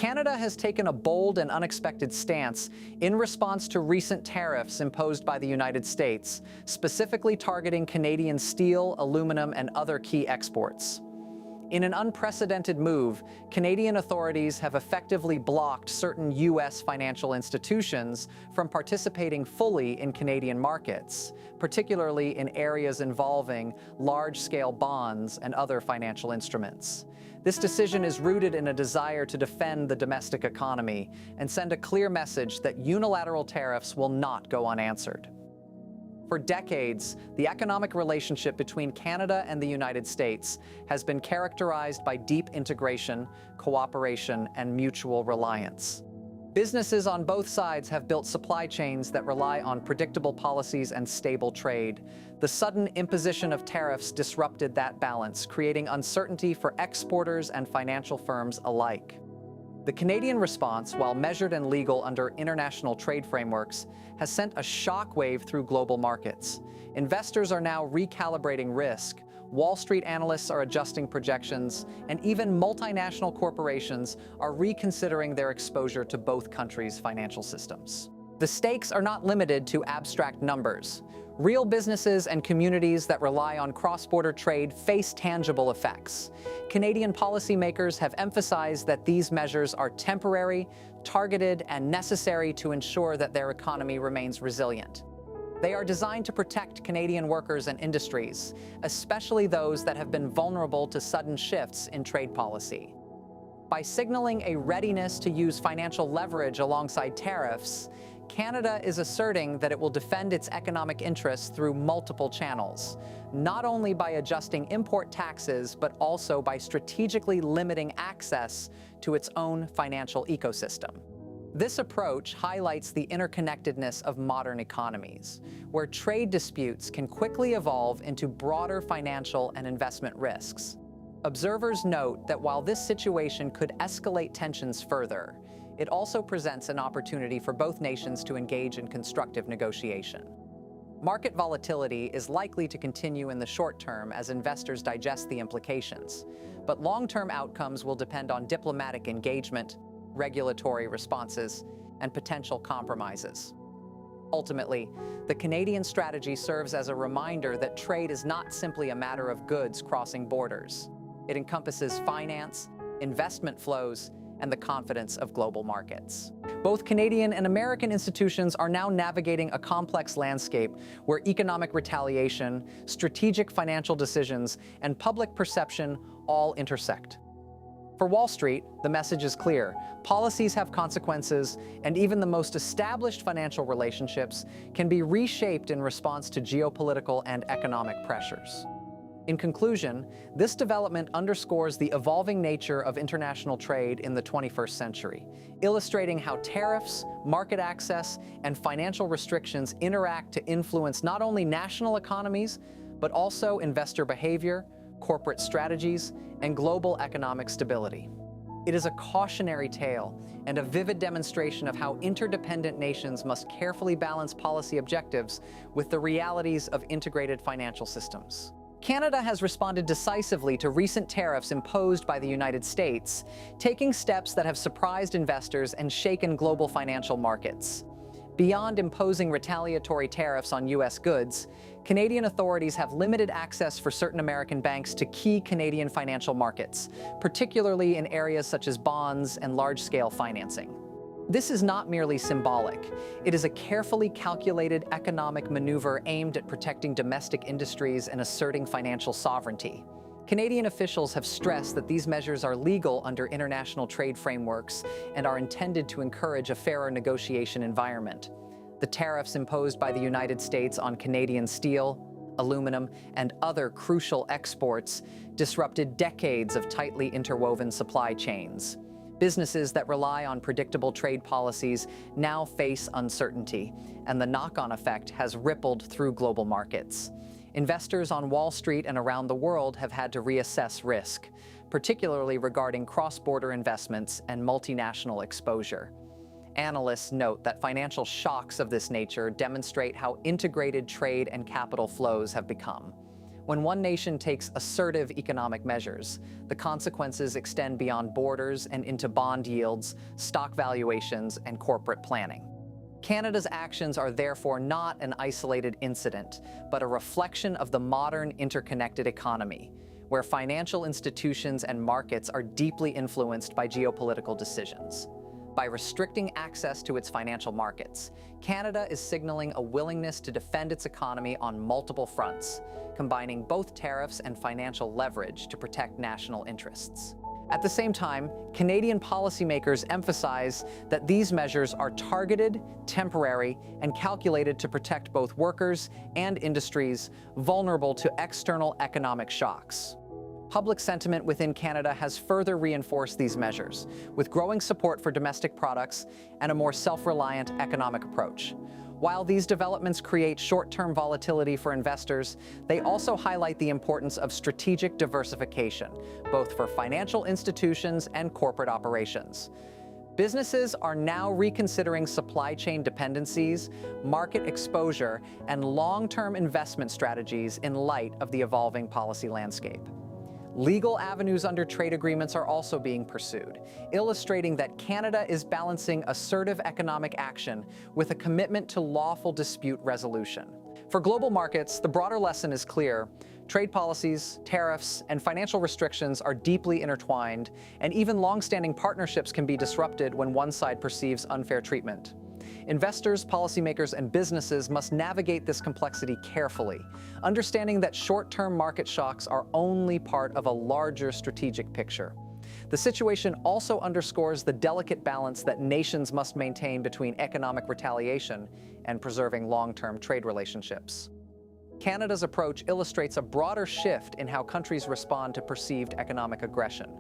Canada has taken a bold and unexpected stance in response to recent tariffs imposed by the United States, specifically targeting Canadian steel, aluminum, and other key exports. In an unprecedented move, Canadian authorities have effectively blocked certain U.S. financial institutions from participating fully in Canadian markets, particularly in areas involving large-scale bonds and other financial instruments. This decision is rooted in a desire to defend the domestic economy and send a clear message that unilateral tariffs will not go unanswered. For decades, the economic relationship between Canada and the United States has been characterized by deep integration, cooperation, and mutual reliance. Businesses on both sides have built supply chains that rely on predictable policies and stable trade. The sudden imposition of tariffs disrupted that balance, creating uncertainty for exporters and financial firms alike. The Canadian response, while measured and legal under international trade frameworks, has sent a shockwave through global markets. Investors are now recalibrating risk, Wall Street analysts are adjusting projections, and even multinational corporations are reconsidering their exposure to both countries' financial systems. The stakes are not limited to abstract numbers. Real businesses and communities that rely on cross-border trade face tangible effects. Canadian policymakers have emphasized that these measures are temporary, targeted, and necessary to ensure that their economy remains resilient. They are designed to protect Canadian workers and industries, especially those that have been vulnerable to sudden shifts in trade policy. By signaling a readiness to use financial leverage alongside tariffs, Canada is asserting that it will defend its economic interests through multiple channels, not only by adjusting import taxes, but also by strategically limiting access to its own financial ecosystem. This approach highlights the interconnectedness of modern economies, where trade disputes can quickly evolve into broader financial and investment risks. Observers note that while this situation could escalate tensions further, it also presents an opportunity for both nations to engage in constructive negotiation. Market volatility is likely to continue in the short term as investors digest the implications, but long-term outcomes will depend on diplomatic engagement, regulatory responses, and potential compromises. Ultimately, the Canadian strategy serves as a reminder that trade is not simply a matter of goods crossing borders. It encompasses finance, investment flows, and the confidence of global markets. Both Canadian and American institutions are now navigating a complex landscape where economic retaliation, strategic financial decisions, and public perception all intersect. For Wall Street, the message is clear. Policies have consequences, and even the most established financial relationships can be reshaped in response to geopolitical and economic pressures. In conclusion, this development underscores the evolving nature of international trade in the 21st century, illustrating how tariffs, market access, and financial restrictions interact to influence not only national economies, but also investor behavior, corporate strategies, and global economic stability. It is a cautionary tale and a vivid demonstration of how interdependent nations must carefully balance policy objectives with the realities of integrated financial systems. Canada has responded decisively to recent tariffs imposed by the United States, taking steps that have surprised investors and shaken global financial markets. Beyond imposing retaliatory tariffs on U.S. goods, Canadian authorities have limited access for certain American banks to key Canadian financial markets, particularly in areas such as bonds and large-scale financing. This is not merely symbolic. It is a carefully calculated economic maneuver aimed at protecting domestic industries and asserting financial sovereignty. Canadian officials have stressed that these measures are legal under international trade frameworks and are intended to encourage a fairer negotiation environment. The tariffs imposed by the United States on Canadian steel, aluminum, and other crucial exports disrupted decades of tightly interwoven supply chains. Businesses that rely on predictable trade policies now face uncertainty, and the knock-on effect has rippled through global markets. Investors on Wall Street and around the world have had to reassess risk, particularly regarding cross-border investments and multinational exposure. Analysts note that financial shocks of this nature demonstrate how integrated trade and capital flows have become. When one nation takes assertive economic measures, the consequences extend beyond borders and into bond yields, stock valuations, and corporate planning. Canada's actions are therefore not an isolated incident, but a reflection of the modern interconnected economy, where financial institutions and markets are deeply influenced by geopolitical decisions. By restricting access to its financial markets, Canada is signaling a willingness to defend its economy on multiple fronts, combining both tariffs and financial leverage to protect national interests. At the same time, Canadian policymakers emphasize that these measures are targeted, temporary, and calculated to protect both workers and industries vulnerable to external economic shocks. Public sentiment within Canada has further reinforced these measures, with growing support for domestic products and a more self-reliant economic approach. While these developments create short-term volatility for investors, they also highlight the importance of strategic diversification, both for financial institutions and corporate operations. Businesses are now reconsidering supply chain dependencies, market exposure, and long-term investment strategies in light of the evolving policy landscape. Legal avenues under trade agreements are also being pursued, illustrating that Canada is balancing assertive economic action with a commitment to lawful dispute resolution. For global markets, the broader lesson is clear. Trade policies, tariffs, and financial restrictions are deeply intertwined, and even long-standing partnerships can be disrupted when one side perceives unfair treatment. Investors, policymakers, and businesses must navigate this complexity carefully, understanding that short-term market shocks are only part of a larger strategic picture. The situation also underscores the delicate balance that nations must maintain between economic retaliation and preserving long-term trade relationships. Canada's approach illustrates a broader shift in how countries respond to perceived economic aggression,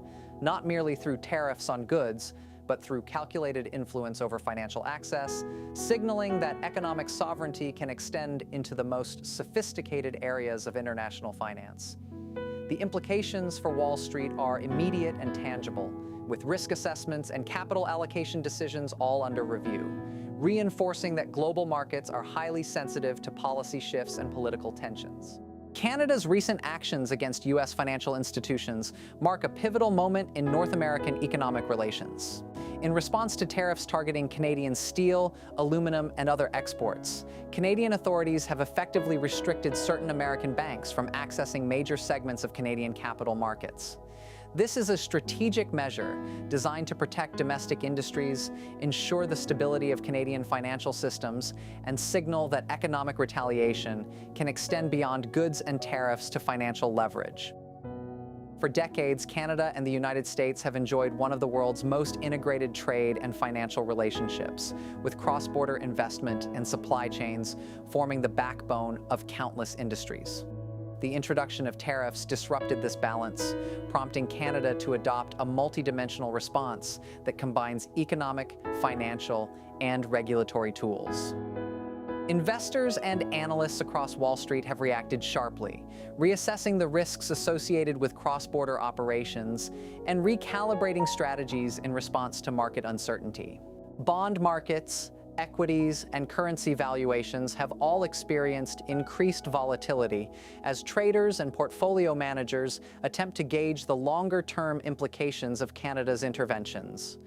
not merely through tariffs on goods, but through calculated influence over financial access, signaling that economic sovereignty can extend into the most sophisticated areas of international finance. The implications for Wall Street are immediate and tangible, with risk assessments and capital allocation decisions all under review, reinforcing that global markets are highly sensitive to policy shifts and political tensions. Canada's recent actions against U.S. financial institutions mark a pivotal moment in North American economic relations. In response to tariffs targeting Canadian steel, aluminum, and other exports, Canadian authorities have effectively restricted certain American banks from accessing major segments of Canadian capital markets. This is a strategic measure designed to protect domestic industries, ensure the stability of Canadian financial systems, and signal that economic retaliation can extend beyond goods and tariffs to financial leverage. For decades, Canada and the United States have enjoyed one of the world's most integrated trade and financial relationships, with cross-border investment and supply chains forming the backbone of countless industries. The introduction of tariffs disrupted this balance, prompting Canada to adopt a multidimensional response that combines economic, financial, and regulatory tools. Investors and analysts across Wall Street have reacted sharply, reassessing the risks associated with cross-border operations and recalibrating strategies in response to market uncertainty. Bond markets, equities, and currency valuations have all experienced increased volatility as traders and portfolio managers attempt to gauge the longer-term implications of Canada's interventions.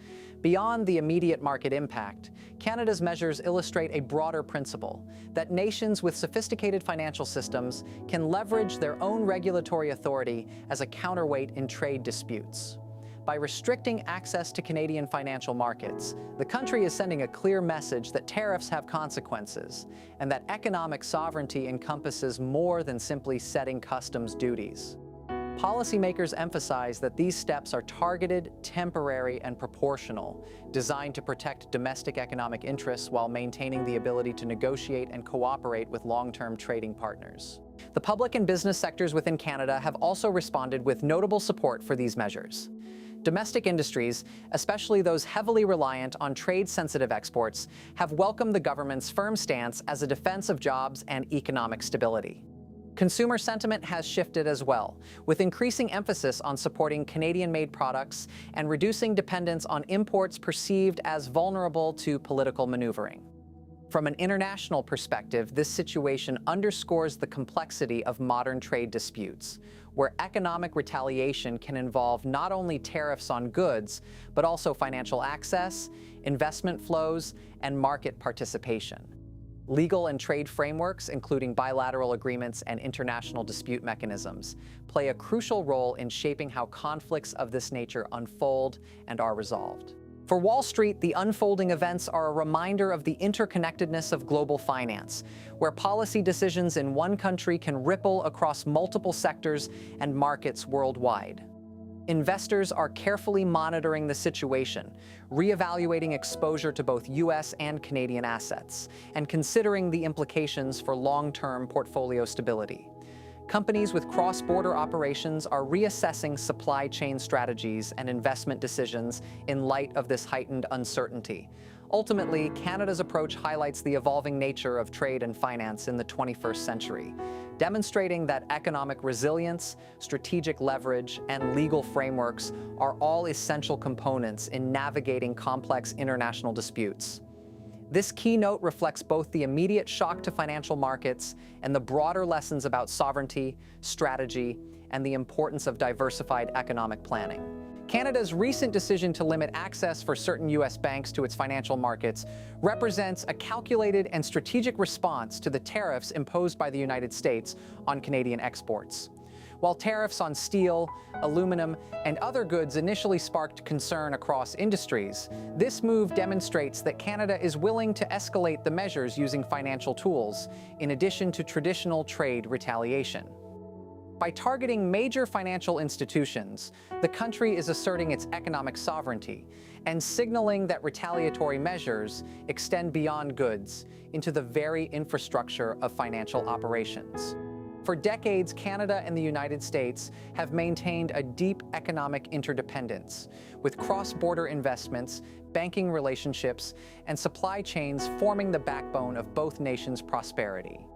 Beyond the immediate market impact, Canada's measures illustrate a broader principle that nations with sophisticated financial systems can leverage their own regulatory authority as a counterweight in trade disputes. By restricting access to Canadian financial markets, the country is sending a clear message that tariffs have consequences and that economic sovereignty encompasses more than simply setting customs duties. Policymakers emphasize that these steps are targeted, temporary, and proportional, designed to protect domestic economic interests while maintaining the ability to negotiate and cooperate with long-term trading partners. The public and business sectors within Canada have also responded with notable support for these measures. Domestic industries, especially those heavily reliant on trade-sensitive exports, have welcomed the government's firm stance as a defense of jobs and economic stability. Consumer sentiment has shifted as well, with increasing emphasis on supporting Canadian-made products and reducing dependence on imports perceived as vulnerable to political maneuvering. From an international perspective, this situation underscores the complexity of modern trade disputes, where economic retaliation can involve not only tariffs on goods, but also financial access, investment flows, and market participation. Legal and trade frameworks, including bilateral agreements and international dispute mechanisms, play a crucial role in shaping how conflicts of this nature unfold and are resolved. For Wall Street, the unfolding events are a reminder of the interconnectedness of global finance, where policy decisions in one country can ripple across multiple sectors and markets worldwide. Investors are carefully monitoring the situation, reevaluating exposure to both U.S. and Canadian assets, and considering the implications for long-term portfolio stability. Companies with cross-border operations are reassessing supply chain strategies and investment decisions in light of this heightened uncertainty. Ultimately, Canada's approach highlights the evolving nature of trade and finance in the 21st century, demonstrating that economic resilience, strategic leverage, and legal frameworks are all essential components in navigating complex international disputes. This keynote reflects both the immediate shock to financial markets and the broader lessons about sovereignty, strategy, and the importance of diversified economic planning. Canada's recent decision to limit access for certain U.S. banks to its financial markets represents a calculated and strategic response to the tariffs imposed by the United States on Canadian exports. While tariffs on steel, aluminum, and other goods initially sparked concern across industries, this move demonstrates that Canada is willing to escalate the measures using financial tools, in addition to traditional trade retaliation. By targeting major financial institutions, the country is asserting its economic sovereignty and signaling that retaliatory measures extend beyond goods into the very infrastructure of financial operations. For decades, Canada and the United States have maintained a deep economic interdependence, with cross-border investments, banking relationships, and supply chains forming the backbone of both nations' prosperity.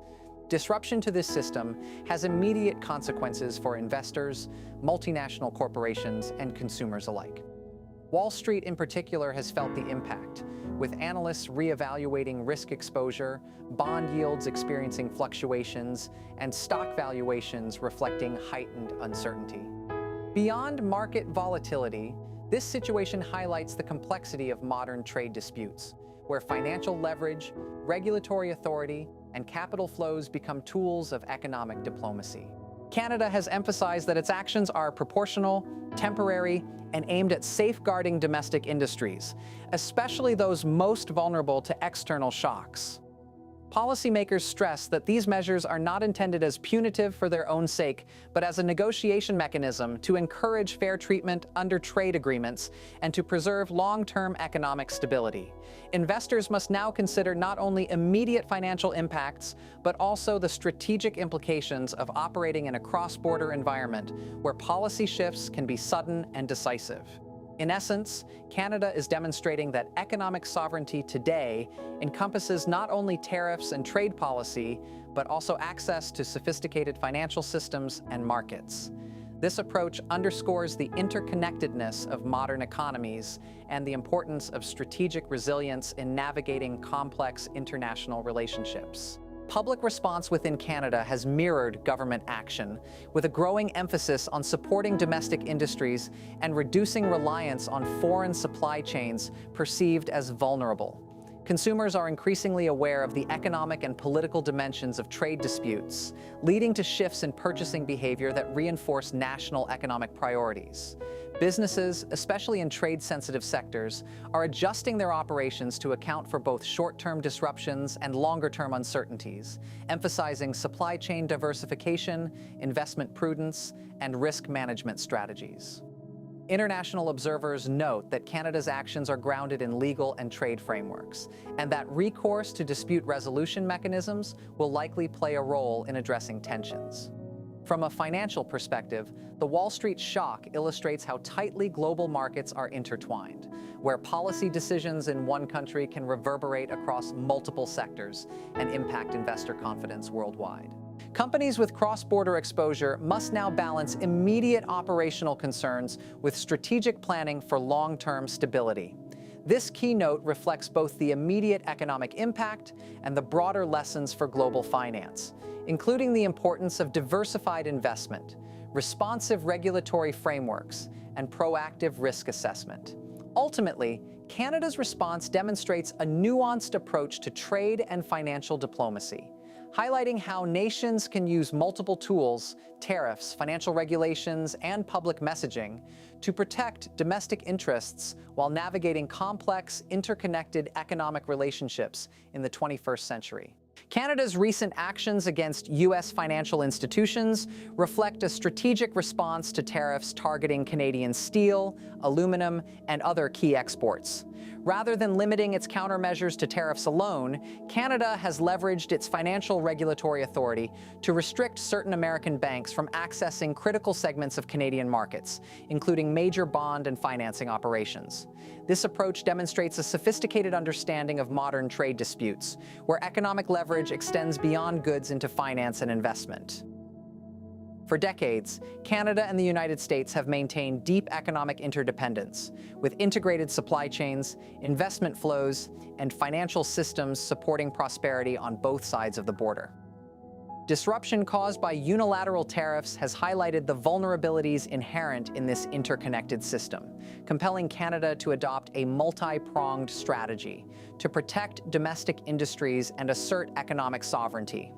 Disruption to this system has immediate consequences for investors, multinational corporations, and consumers alike. Wall Street in particular has felt the impact, with analysts reevaluating risk exposure, bond yields experiencing fluctuations, and stock valuations reflecting heightened uncertainty. Beyond market volatility, this situation highlights the complexity of modern trade disputes, where financial leverage, regulatory authority, and capital flows become tools of economic diplomacy. Canada has emphasized that its actions are proportional, temporary, and aimed at safeguarding domestic industries, especially those most vulnerable to external shocks. Policymakers stress that these measures are not intended as punitive for their own sake, but as a negotiation mechanism to encourage fair treatment under trade agreements and to preserve long-term economic stability. Investors must now consider not only immediate financial impacts, but also the strategic implications of operating in a cross-border environment where policy shifts can be sudden and decisive. In essence, Canada is demonstrating that economic sovereignty today encompasses not only tariffs and trade policy, but also access to sophisticated financial systems and markets. This approach underscores the interconnectedness of modern economies and the importance of strategic resilience in navigating complex international relationships. Public response within Canada has mirrored government action, with a growing emphasis on supporting domestic industries and reducing reliance on foreign supply chains perceived as vulnerable. Consumers are increasingly aware of the economic and political dimensions of trade disputes, leading to shifts in purchasing behavior that reinforce national economic priorities. Businesses, especially in trade-sensitive sectors, are adjusting their operations to account for both short-term disruptions and longer-term uncertainties, emphasizing supply chain diversification, investment prudence, and risk management strategies. International observers note that Canada's actions are grounded in legal and trade frameworks, and that recourse to dispute resolution mechanisms will likely play a role in addressing tensions. From a financial perspective, the Wall Street shock illustrates how tightly global markets are intertwined, where policy decisions in one country can reverberate across multiple sectors and impact investor confidence worldwide. Companies with cross-border exposure must now balance immediate operational concerns with strategic planning for long-term stability. This keynote reflects both the immediate economic impact and the broader lessons for global finance, including the importance of diversified investment, responsive regulatory frameworks, and proactive risk assessment. Ultimately, Canada's response demonstrates a nuanced approach to trade and financial diplomacy, highlighting how nations can use multiple tools, tariffs, financial regulations, and public messaging to protect domestic interests while navigating complex, interconnected economic relationships in the 21st century. Canada's recent actions against U.S. financial institutions reflect a strategic response to tariffs targeting Canadian steel, aluminum, and other key exports. Rather than limiting its countermeasures to tariffs alone, Canada has leveraged its financial regulatory authority to restrict certain American banks from accessing critical segments of Canadian markets, including major bond and financing operations. This approach demonstrates a sophisticated understanding of modern trade disputes, where economic leverage extends beyond goods into finance and investment. For decades, Canada and the United States have maintained deep economic interdependence, with integrated supply chains, investment flows, and financial systems supporting prosperity on both sides of the border. Disruption caused by unilateral tariffs has highlighted the vulnerabilities inherent in this interconnected system, compelling Canada to adopt a multi-pronged strategy to protect domestic industries and assert economic sovereignty.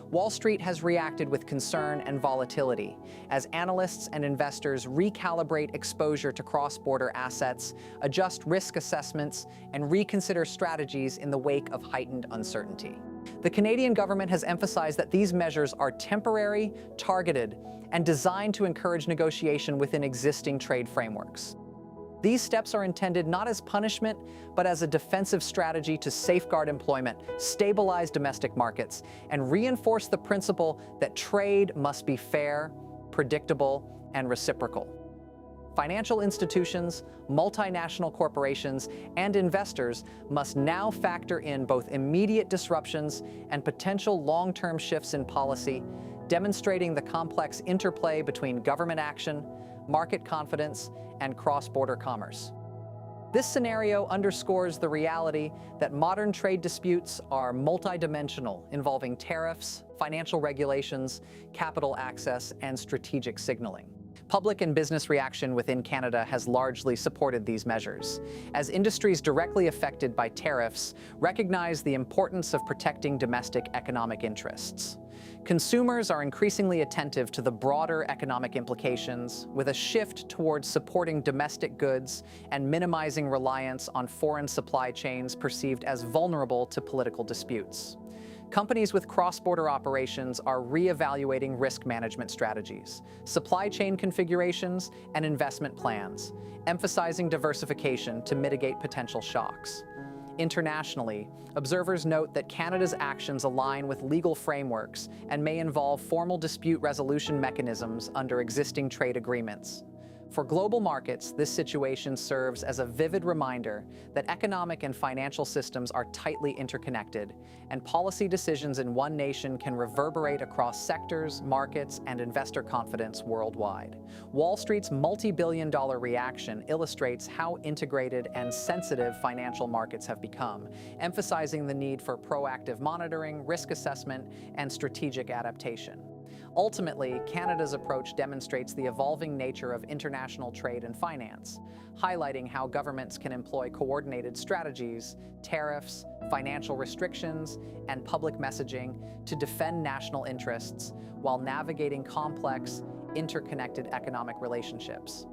Wall Street has reacted with concern and volatility as analysts and investors recalibrate exposure to cross-border assets, adjust risk assessments, and reconsider strategies in the wake of heightened uncertainty. The Canadian government has emphasized that these measures are temporary, targeted, and designed to encourage negotiation within existing trade frameworks. These steps are intended not as punishment, but as a defensive strategy to safeguard employment, stabilize domestic markets, and reinforce the principle that trade must be fair, predictable, and reciprocal. Financial institutions, multinational corporations, and investors must now factor in both immediate disruptions and potential long-term shifts in policy, demonstrating the complex interplay between government action, market confidence, and cross-border commerce. This scenario underscores the reality that modern trade disputes are multidimensional, involving tariffs, financial regulations, capital access, and strategic signaling. Public and business reaction within Canada has largely supported these measures, as industries directly affected by tariffs recognize the importance of protecting domestic economic interests. Consumers are increasingly attentive to the broader economic implications, with a shift towards supporting domestic goods and minimizing reliance on foreign supply chains perceived as vulnerable to political disputes. Companies with cross-border operations are re-evaluating risk management strategies, supply chain configurations, and investment plans, emphasizing diversification to mitigate potential shocks. Internationally, observers note that Canada's actions align with legal frameworks and may involve formal dispute resolution mechanisms under existing trade agreements. For global markets, this situation serves as a vivid reminder that economic and financial systems are tightly interconnected, and policy decisions in one nation can reverberate across sectors, markets, and investor confidence worldwide. Wall Street's multi-billion-dollar reaction illustrates how integrated and sensitive financial markets have become, emphasizing the need for proactive monitoring, risk assessment, and strategic adaptation. Ultimately, Canada's approach demonstrates the evolving nature of international trade and finance, highlighting how governments can employ coordinated strategies, tariffs, financial restrictions, and public messaging to defend national interests while navigating complex, interconnected economic relationships.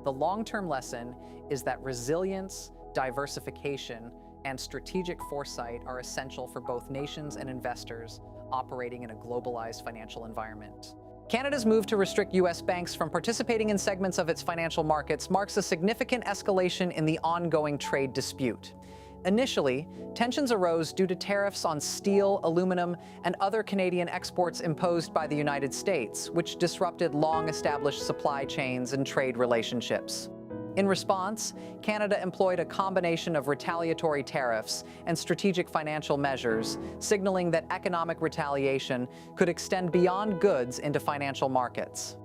The long-term lesson is that resilience, diversification, and strategic foresight are essential for both nations and investors operating in a globalized financial environment. Canada's move to restrict U.S. banks from participating in segments of its financial markets marks a significant escalation in the ongoing trade dispute. Initially, tensions arose due to tariffs on steel, aluminum, and other Canadian exports imposed by the United States, which disrupted long-established supply chains and trade relationships. In response, Canada employed a combination of retaliatory tariffs and strategic financial measures, signaling that economic retaliation could extend beyond goods into financial markets.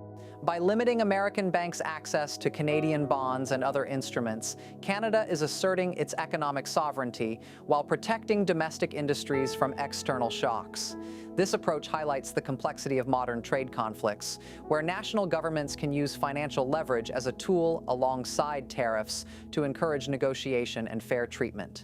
By limiting American banks' access to Canadian bonds and other instruments, Canada is asserting its economic sovereignty while protecting domestic industries from external shocks. This approach highlights the complexity of modern trade conflicts, where national governments can use financial leverage as a tool alongside tariffs to encourage negotiation and fair treatment.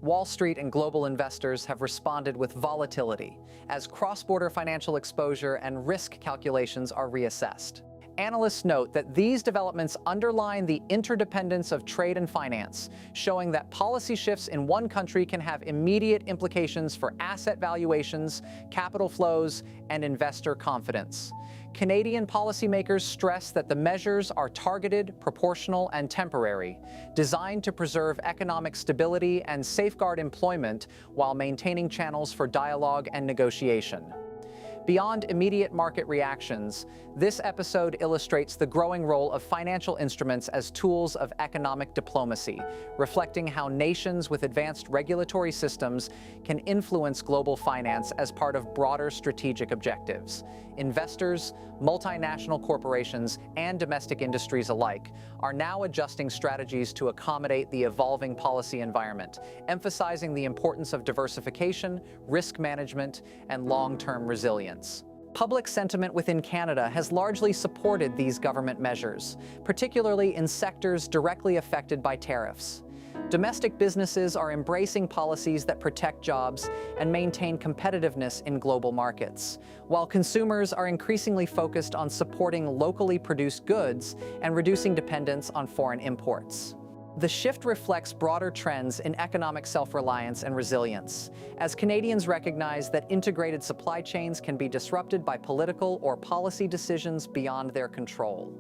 Wall Street and global investors have responded with volatility as cross-border financial exposure and risk calculations are reassessed. Analysts note that these developments underline the interdependence of trade and finance, showing that policy shifts in one country can have immediate implications for asset valuations, capital flows, and investor confidence. Canadian policymakers stress that the measures are targeted, proportional, and temporary, designed to preserve economic stability and safeguard employment while maintaining channels for dialogue and negotiation. Beyond immediate market reactions, this episode illustrates the growing role of financial instruments as tools of economic diplomacy, reflecting how nations with advanced regulatory systems can influence global finance as part of broader strategic objectives. Investors, multinational corporations, and domestic industries alike are now adjusting strategies to accommodate the evolving policy environment, emphasizing the importance of diversification, risk management, and long-term resilience. Public sentiment within Canada has largely supported these government measures, particularly in sectors directly affected by tariffs. Domestic businesses are embracing policies that protect jobs and maintain competitiveness in global markets, while consumers are increasingly focused on supporting locally produced goods and reducing dependence on foreign imports. The shift reflects broader trends in economic self-reliance and resilience, as Canadians recognize that integrated supply chains can be disrupted by political or policy decisions beyond their control.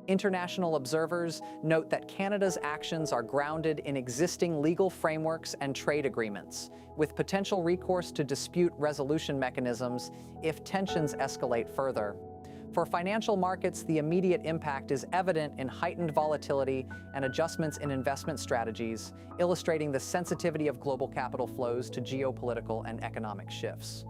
International observers note that Canada's actions are grounded in existing legal frameworks and trade agreements, with potential recourse to dispute resolution mechanisms if tensions escalate further. For financial markets, the immediate impact is evident in heightened volatility and adjustments in investment strategies, illustrating the sensitivity of global capital flows to geopolitical and economic shifts.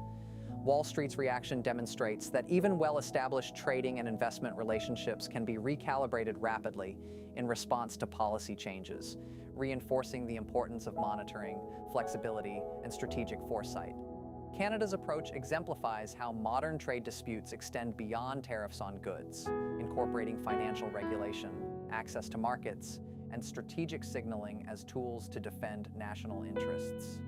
Wall Street's reaction demonstrates that even well-established trading and investment relationships can be recalibrated rapidly in response to policy changes, reinforcing the importance of monitoring, flexibility, and strategic foresight. Canada's approach exemplifies how modern trade disputes extend beyond tariffs on goods, incorporating financial regulation, access to markets, and strategic signaling as tools to defend national interests.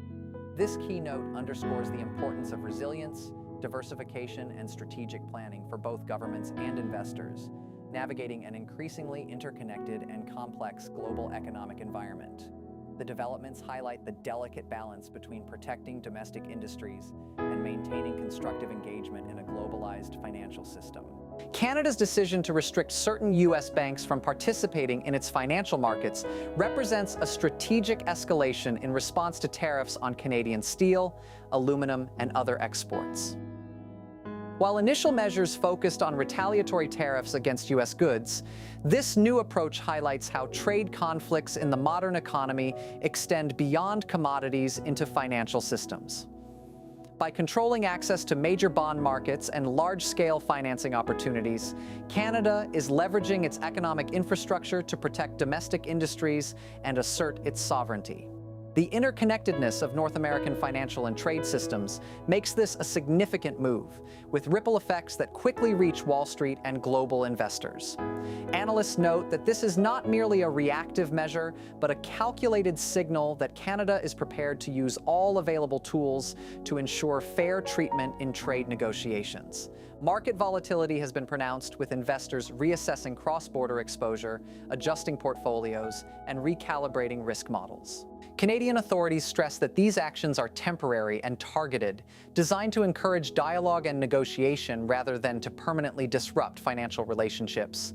This keynote underscores the importance of resilience, diversification, and strategic planning for both governments and investors, navigating an increasingly interconnected and complex global economic environment. The developments highlight the delicate balance between protecting domestic industries and maintaining constructive engagement in a globalized financial system. Canada's decision to restrict certain U.S. banks from participating in its financial markets represents a strategic escalation in response to tariffs on Canadian steel, aluminum, and other exports. While initial measures focused on retaliatory tariffs against U.S. goods, this new approach highlights how trade conflicts in the modern economy extend beyond commodities into financial systems. By controlling access to major bond markets and large-scale financing opportunities, Canada is leveraging its economic infrastructure to protect domestic industries and assert its sovereignty. The interconnectedness of North American financial and trade systems makes this a significant move, with ripple effects that quickly reach Wall Street and global investors. Analysts note that this is not merely a reactive measure, but a calculated signal that Canada is prepared to use all available tools to ensure fair treatment in trade negotiations. Market volatility has been pronounced, with investors reassessing cross-border exposure, adjusting portfolios, and recalibrating risk models. Canadian authorities stress that these actions are temporary and targeted, designed to encourage dialogue and negotiation rather than to permanently disrupt financial relationships.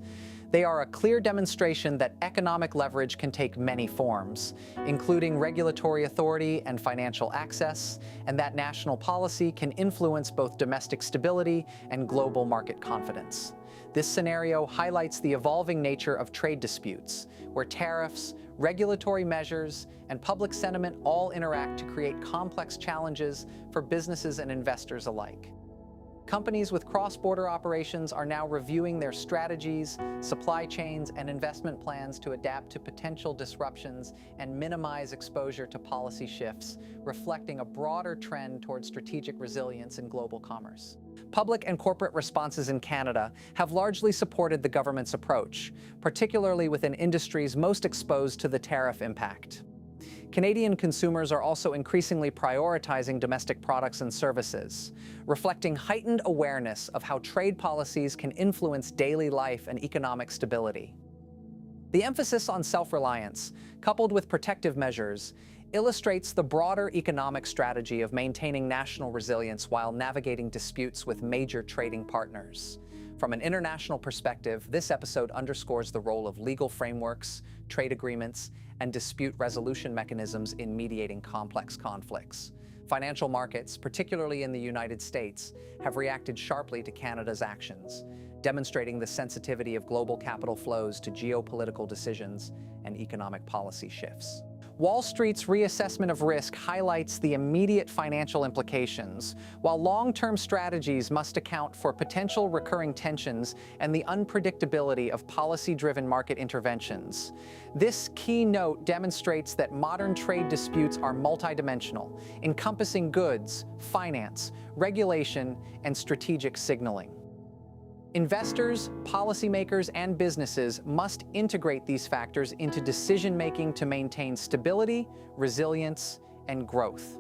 They are a clear demonstration that economic leverage can take many forms, including regulatory authority and financial access, and that national policy can influence both domestic stability and global market confidence. This scenario highlights the evolving nature of trade disputes, where tariffs, regulatory measures, and public sentiment all interact to create complex challenges for businesses and investors alike. Companies with cross-border operations are now reviewing their strategies, supply chains, and investment plans to adapt to potential disruptions and minimize exposure to policy shifts, reflecting a broader trend toward strategic resilience in global commerce. Public and corporate responses in Canada have largely supported the government's approach, particularly within industries most exposed to the tariff impact. Canadian consumers are also increasingly prioritizing domestic products and services, reflecting heightened awareness of how trade policies can influence daily life and economic stability. The emphasis on self-reliance, coupled with protective measures, illustrates the broader economic strategy of maintaining national resilience while navigating disputes with major trading partners. From an international perspective, this episode underscores the role of legal frameworks, trade agreements, and dispute resolution mechanisms in mediating complex conflicts. Financial markets, particularly in the United States, have reacted sharply to Canada's actions, demonstrating the sensitivity of global capital flows to geopolitical decisions and economic policy shifts. Wall Street's reassessment of risk highlights the immediate financial implications, while long-term strategies must account for potential recurring tensions and the unpredictability of policy-driven market interventions. This key note demonstrates that modern trade disputes are multidimensional, encompassing goods, finance, regulation, and strategic signaling. Investors, policymakers, and businesses must integrate these factors into decision-making to maintain stability, resilience, and growth.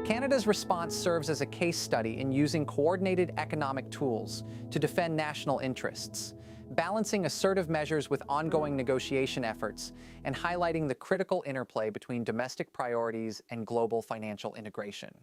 Canada's response serves as a case study in using coordinated economic tools to defend national interests, balancing assertive measures with ongoing negotiation efforts, and highlighting the critical interplay between domestic priorities and global financial integration.